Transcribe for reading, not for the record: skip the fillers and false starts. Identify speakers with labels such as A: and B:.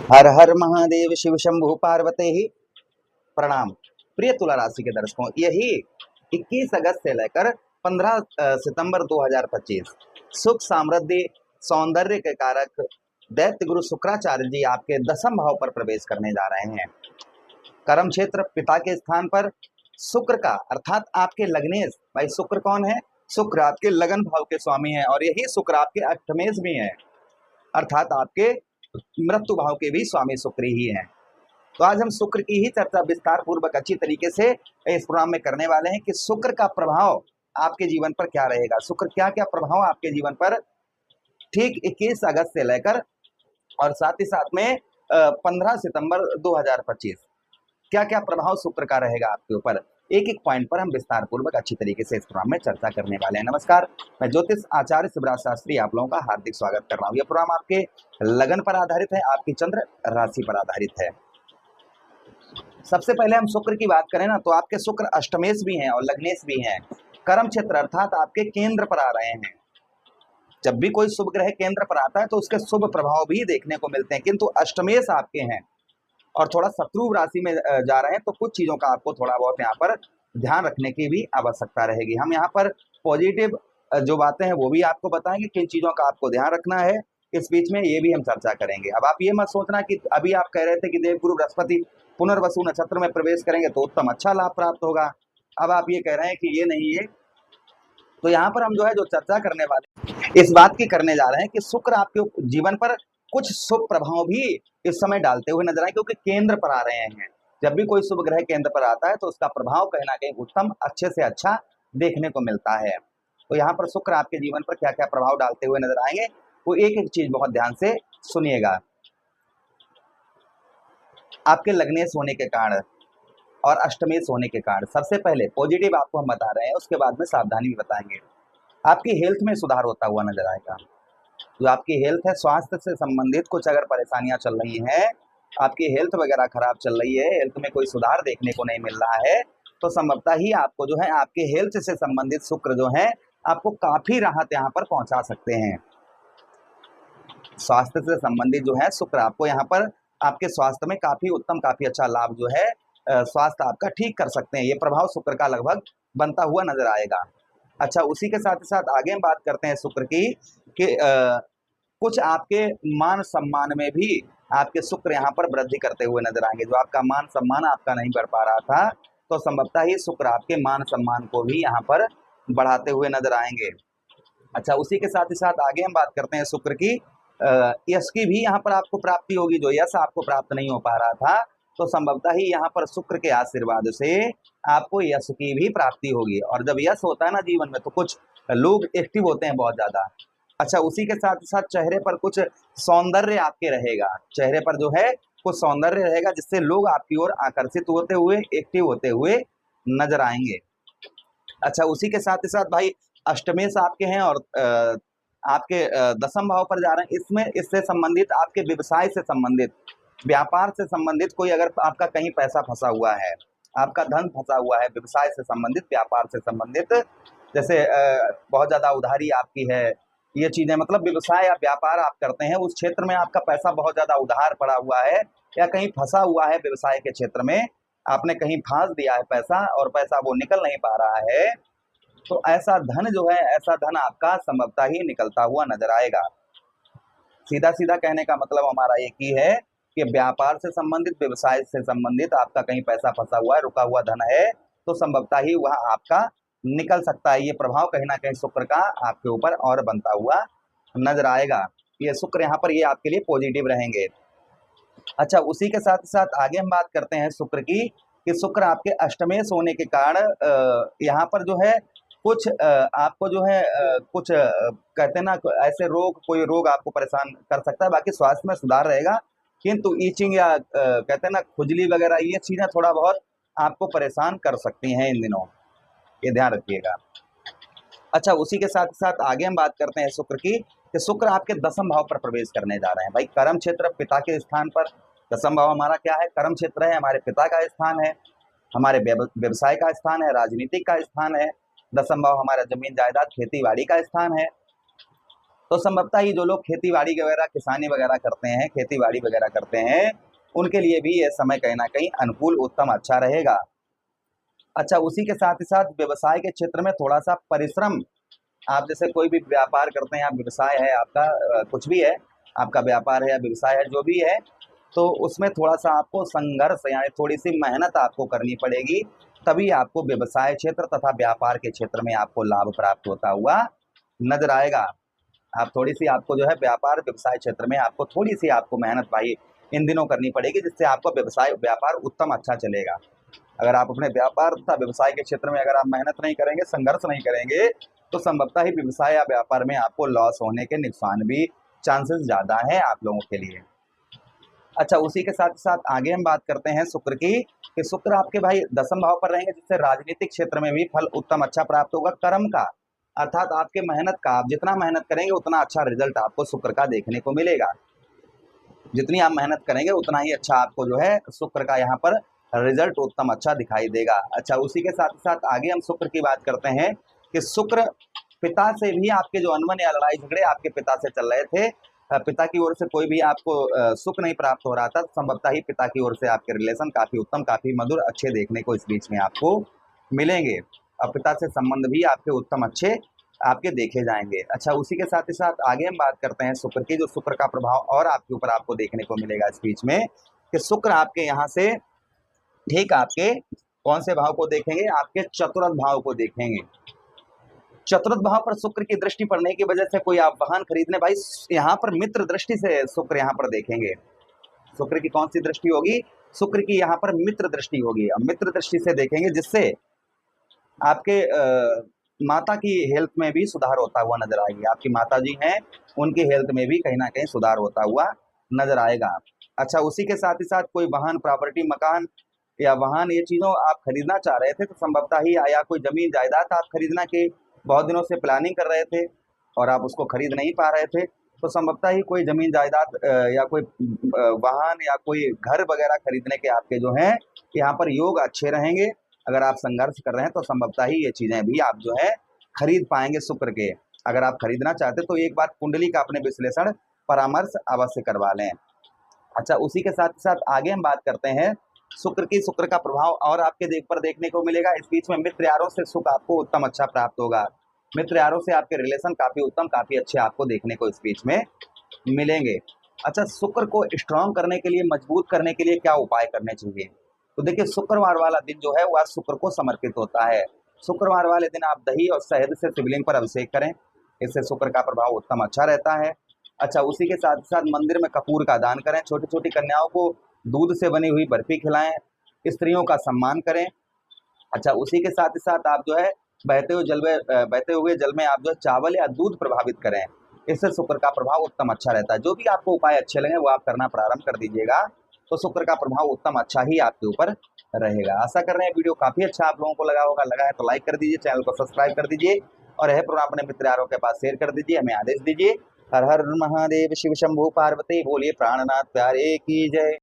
A: हर हर महादेव शिव शंभु पार्वते ही प्रणाम। प्रिय तुला राशि के दर्शकों, यही 21 अगस्त से लेकर 15 सितंबर 2025 सुख समृद्धि सौंदर्य के कारक दैत्य गुरु शुक्राचार्य जी आपके दसम भाव पर प्रवेश करने जा रहे हैं। कर्म क्षेत्र पिता के स्थान पर शुक्र का अर्थात आपके लग्नेश, भाई शुक्र कौन है? शुक्र आपके लगन भाव के स्वामी हैं और यही शुक्र आपके अष्टमेश भी हैं, अर्थात आपके मृत्यु भाव के भी स्वामी शुक्र ही हैं। तो आज हम शुक्र की ही चर्चा विस्तार पूर्वक अच्छी तरीके से इस प्रोग्राम में करने वाले हैं कि शुक्र का प्रभाव आपके जीवन पर क्या रहेगा, शुक्र क्या क्या प्रभाव आपके जीवन पर ठीक 21 अगस्त से लेकर और साथ ही साथ में 15 सितंबर 2025 क्या क्या प्रभाव शुक्र का रहेगा आपके ऊपर। एक एक पॉइंट पर हम विस्तार पूर्वक अच्छी तरीके से इस प्रोग्राम में चर्चा करने वाले हैं। नमस्कार, मैं ज्योतिष आचार्य शिवराज शास्त्री आप लोगों का हार्दिक स्वागत कर रहा हूँ। यह प्रोग्राम आपके लगन पर आधारित है, आपकी चंद्र राशि पर आधारित है। सबसे पहले हम शुक्र की बात करें ना, तो आपके शुक्र अष्टमेश भी हैं और लग्नेश भी हैं। कर्म क्षेत्र अर्थात आपके केंद्र पर आ रहे हैं। जब भी कोई शुभ ग्रह केंद्र पर आता है तो उसके शुभ प्रभाव भी देखने को मिलते हैं, किंतु अष्टमेश आपके हैं और थोड़ा शत्रु राशि में जा रहे हैं, तो कुछ चीजों का आपको थोड़ा बहुत यहाँ पर ध्यान रखने की भी आवश्यकता रहेगी। हम यहाँ पर पॉजिटिव जो बातें हैं वो भी आपको बताएंगे, किन चीजों का आपको ध्यान रखना है इस बीच में ये भी हम चर्चा करेंगे। अब आप ये मत सोचना कि अभी आप कह रहे थे कि देवगुरु बृहस्पति पुनर्वसु नक्षत्र में प्रवेश करेंगे तो उत्तम अच्छा लाभ प्राप्त होगा, अब आप ये कह रहे हैं कि ये नहीं है। तो यहाँ पर हम जो चर्चा करने वाले इस बात की करने जा रहे हैं कि शुक्र आपके जीवन पर कुछ शुभ प्रभाव भी इस समय डालते हुए नजर आए, क्योंकि केंद्र पर आ रहे हैं। जब भी कोई शुभ ग्रह केंद्र पर आता है तो उसका प्रभाव कहीं ना कहीं उत्तम अच्छे से अच्छा देखने को मिलता है। तो यहाँ पर शुक्र आपके जीवन पर क्या क्या प्रभाव डालते हुए नजर आएंगे, वो एक एक चीज बहुत ध्यान से सुनिएगा। आपके लग्नेश होने के कारण और अष्टमेश होने के कारण सबसे पहले पॉजिटिव आपको हम बता रहे हैं, उसके बाद में सावधानी भी बताएंगे। आपकी हेल्थ में सुधार होता हुआ नजर आएगा। जो आपकी हेल्थ है, स्वास्थ्य से संबंधित कुछ अगर परेशानियां चल रही हैं, आपकी हेल्थ वगैरह खराब चल रही है, हेल्थ में कोई सुधार देखने को नहीं मिल रहा है, तो संभवतः ही आपको आपके हेल्थ से संबंधित शुक्र आपको काफी राहत यहाँ पर पहुंचा सकते हैं। स्वास्थ्य से संबंधित शुक्र आपको यहाँ पर आपके स्वास्थ्य में काफी उत्तम काफी अच्छा लाभ स्वास्थ्य आपका ठीक कर सकते हैं। ये प्रभाव शुक्र का लगभग बनता हुआ नजर आएगा। अच्छा, उसी के साथ ही साथ आगे हम बात करते हैं शुक्र की कि कुछ आपके मान सम्मान में भी आपके शुक्र यहाँ पर वृद्धि करते हुए नजर आएंगे। जो आपका मान सम्मान आपका नहीं बढ़ पा रहा था, तो संभवतः ही शुक्र आपके मान सम्मान को भी यहाँ पर बढ़ाते हुए नजर आएंगे। अच्छा, उसी के साथ ही साथ आगे हम बात करते हैं शुक्र की यश की भी यहाँ पर आपको प्राप्ति होगी। जो यश आपको प्राप्त नहीं हो पा रहा था, तो संभवतः ही यहाँ पर शुक्र के आशीर्वाद से आपको यश की भी प्राप्ति होगी। और जब यश होता है ना जीवन में, तो कुछ लोग एक्टिव होते हैं बहुत ज्यादा। अच्छा, उसी के साथ साथ चेहरे पर कुछ सौंदर्य आपके रहेगा, चेहरे पर कुछ सौंदर्य रहेगा, जिससे लोग आपकी ओर आकर्षित होते हुए एक्टिव होते हुए नजर आएंगे। अच्छा, उसी के साथ ही साथ भाई अष्टमेश आपके हैं और आपके दसम भाव पर जा रहे हैं। इसमें इससे संबंधित आपके व्यवसाय से संबंधित, व्यापार से संबंधित कोई अगर आपका कहीं पैसा फंसा हुआ है, आपका धन फंसा हुआ है, व्यवसाय से संबंधित व्यापार से संबंधित, जैसे बहुत ज्यादा उधारी आपकी है, ये चीजें मतलब व्यवसाय या व्यापार आप करते हैं, उस क्षेत्र में आपका पैसा बहुत ज्यादा उधार पड़ा हुआ है या कहीं फंसा हुआ है, व्यवसाय के क्षेत्र में आपने कहीं फांस दिया है पैसा और पैसा वो निकल नहीं पा रहा है, तो ऐसा धन ऐसा धन आपका संभवतः ही निकलता हुआ नजर आएगा। सीधा सीधा कहने का मतलब हमारा एक ही है कि व्यापार से संबंधित, व्यवसाय से संबंधित आपका कहीं पैसा फंसा हुआ है, रुका हुआ धन है, तो संभवतः ही वह आपका निकल सकता है। ये प्रभाव कहीं ना कहीं शुक्र का आपके ऊपर और बनता हुआ नजर आएगा। ये शुक्र यहाँ पर ये आपके लिए पॉजिटिव रहेंगे। अच्छा, उसी के साथ साथ आगे हम बात करते हैं शुक्र की कि शुक्र आपके अष्टमेश होने के कारण यहाँ पर कुछ आपको कुछ कहते हैं ना, ऐसे रोग, कोई रोग आपको परेशान कर सकता है। बाकी स्वास्थ्य में सुधार रहेगा, किंतु ईचिंग या कहते हैं ना खुजली वगैरह, ये चीजें थोड़ा बहुत आपको परेशान कर सकती हैं इन दिनों, ये ध्यान रखिएगा। अच्छा, उसी के साथ साथ आगे हम बात करते हैं शुक्र की कि शुक्र आपके दसम भाव पर प्रवेश करने जा रहे हैं। भाई कर्म क्षेत्र पिता के स्थान पर, दसम भाव हमारा क्या है? कर्म क्षेत्र है, हमारे पिता का स्थान है, हमारे व्यवसाय का स्थान है, राजनीतिक का स्थान है। दसम भाव हमारा जमीन जायदाद खेती बाड़ी का स्थान है। तो संभवतः ही जो लोग खेती बाड़ी वगैरह किसानी वगैरह करते हैं, खेती बाड़ी वगैरह करते हैं, उनके लिए भी ये समय कहीं ना कहीं अनुकूल उत्तम अच्छा रहेगा। अच्छा, उसी के साथ ही साथ व्यवसाय के क्षेत्र में थोड़ा सा परिश्रम, आप जैसे कोई भी व्यापार करते हैं, आप व्यवसाय है आपका, कुछ भी है, आपका व्यापार है या व्यवसाय है जो भी है, तो उसमें थोड़ा सा आपको संघर्ष यानी थोड़ी सी मेहनत आपको करनी पड़ेगी, तभी आपको व्यवसाय क्षेत्र तथा व्यापार के क्षेत्र में आपको लाभ प्राप्त होता हुआ नजर आएगा। आप थोड़ी सी आपको जो है व्यापार व्यवसाय क्षेत्र में आपको थोड़ी सी आपको मेहनत भाई इन दिनों करनी पड़ेगी, जिससे आपका व्यापार उत्तम अच्छा चलेगा। अगर आप अपने व्यापार तथा व्यवसाय के क्षेत्र में अगर आप मेहनत नहीं करेंगे, संघर्ष नहीं करेंगे, तो संभवतः ही व्यवसाय या व्यापार में आपको लॉस होने के नुकसान भी चांसेस ज्यादा है आप लोगों के लिए। अच्छा, उसी के साथ साथ आगे हम बात करते हैं शुक्र की, कि शुक्र आपके भाई दसम भाव पर रहेंगे, जिससे राजनीतिक क्षेत्र में भी फल उत्तम अच्छा प्राप्त होगा। कर्म का अर्थात आपके मेहनत का, आप जितना मेहनत करेंगे उतना अच्छा रिजल्ट आपको शुक्र का देखने को मिलेगा। जितनी आप मेहनत करेंगे उतना ही अच्छा आपको जो है शुक्र का यहाँ पर रिजल्ट उत्तम अच्छा दिखाई देगा। अच्छा, उसी के साथ साथ आगे हम शुक्र की बात करते हैं कि शुक्र पिता से भी आपके जो अनबन या लड़ाई झगड़े आपके पिता से चल रहे थे, पिता की ओर से कोई भी आपको सुख नहीं प्राप्त हो रहा था, संभवतः ही पिता की ओर से आपके रिलेशन काफी उत्तम काफी मधुर अच्छे देखने को इस बीच में आपको मिलेंगे, और पिता से संबंध भी आपके उत्तम अच्छे आपके देखे जाएंगे। अच्छा, उसी के साथ ही साथ आगे हम बात करते हैं शुक्र की, जो शुक्र का प्रभाव और आपके ऊपर आपको देखने को मिलेगा इस बीच में, कि शुक्र आपके यहाँ से ठीक आपके कौन से भाव को देखेंगे, आपके चतुर्थ भाव को देखेंगे। चतुर्थ भाव पर शुक्र की दृष्टि पड़ने की वजह से कोई आप वाहन खरीदने, भाई यहाँ पर मित्र दृष्टि से शुक्र यहाँ पर देखेंगे। शुक्र की कौन सी दृष्टि होगी, शुक्र की यहाँ पर मित्र दृष्टि होगी। अब मित्र दृष्टि से देखेंगे, जिससे आपके माता की हेल्थ में भी सुधार होता हुआ नजर आएगी। आपकी माता जी हैं, उनकी हेल्थ में भी कहीं ना कहीं सुधार होता हुआ नजर आएगा। अच्छा, उसी के साथ ही साथ कोई वाहन, प्रॉपर्टी, मकान या वाहन, ये चीजों आप खरीदना चाह रहे थे, तो संभवतः ही या कोई जमीन जायदाद आप खरीदना के बहुत दिनों से प्लानिंग कर रहे थे और आप उसको खरीद नहीं पा रहे थे, तो संभवतः ही कोई जमीन जायदाद या कोई वाहन या कोई घर वगैरह खरीदने के आपके जो हैं यहाँ पर योग अच्छे रहेंगे। अगर आप संघर्ष कर रहे हैं तो संभवतः ही ये चीजें भी आप जो है खरीद पाएंगे शुक्र के। अगर आप खरीदना चाहते तो एक बार कुंडली का अपने विश्लेषण परामर्श अवश्य करवा लें। अच्छा, उसी के साथ साथ आगे हम बात करते हैं शुक्र का प्रभाव और आपके देख पर देखने को मिलेगा। इस बीच में मित्र यारों से सुख आपको उत्तम अच्छा प्राप्त होगा। मित्र यारों से आपके रिलेशन काफी उत्तम काफी अच्छे आपको देखने को इस बीच में मिलेंगे। अच्छा, शुक्र को स्ट्रांग करने के लिए, मजबूत करने के लिए क्या उपाय करने चाहिए, तो देखिए शुक्रवार वाला दिन जो है वह शुक्र को समर्पित होता है। शुक्रवार वाले दिन आप दही और शहद से शिवलिंग पर अभिषेक करें, इससे शुक्र का प्रभाव उत्तम अच्छा रहता है। अच्छा, उसी के साथ साथ मंदिर में कपूर का दान करें, छोटी छोटी कन्याओं को दूध से बनी हुई बर्फी खिलाएं, स्त्रियों का सम्मान करें। अच्छा, उसी के साथ ही साथ आप जो है बहते हुए जल में आप जो है चावल या दूध प्रभावित करें, इससे शुक्र का प्रभाव उत्तम अच्छा रहता है। जो भी आपको उपाय अच्छे लगे वो आप करना प्रारंभ कर दीजिएगा, तो शुक्र का प्रभाव उत्तम अच्छा ही आपके ऊपर रहेगा। आशा कर रहे हैं वीडियो काफी अच्छा आप लोगों को लगा होगा। लगा है तो लाइक कर दीजिए, चैनल को सब्सक्राइब कर दीजिए और यह प्रोग्राम अपने मित्र यारों के पास शेयर कर दीजिए, हमें आदेश दीजिए। हर हर महादेव, शिव शंभू पार्वती, बोलिए प्राणनाथ प्यारे की जय।